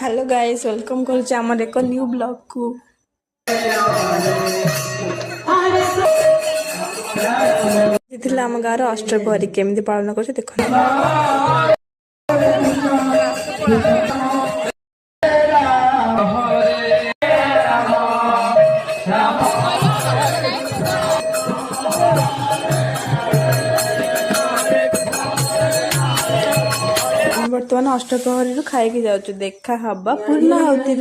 Hello guys welcome करुचे आमर एक न्यू ब्लॉग को आम गाँव अष्टप्रहरी केमती पालन कर देख बर्तमान अष्टप्रहरी खाई जाऊँ देखा हवा पूर्ण आहुति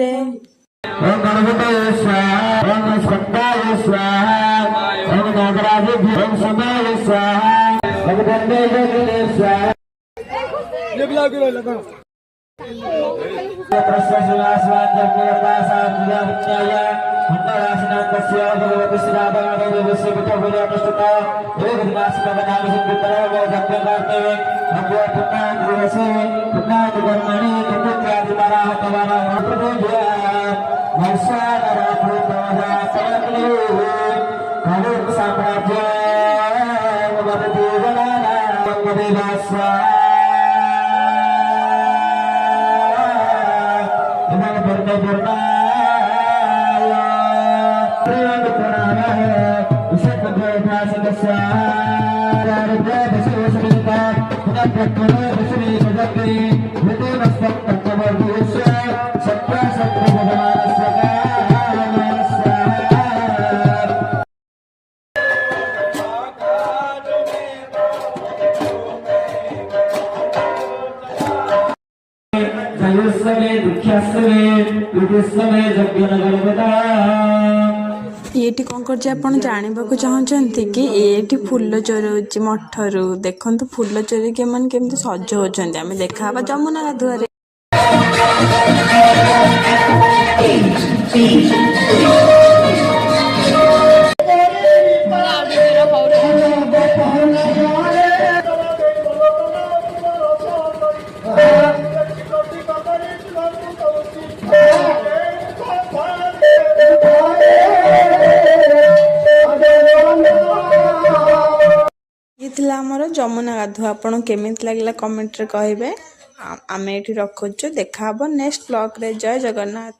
ये कौन कर जानवा चाहते कि ये फूल चोरी मठरू देखो फूल चोरी के मन केमती सज होती आम देखा जमुना गाधुआ ये जमुना गाधुआ आपन केमित लागला कमेंट रे कहिबे आमे एठी रखुछु देखा नेक्स्ट ब्लॉग रे जय जगन्नाथ।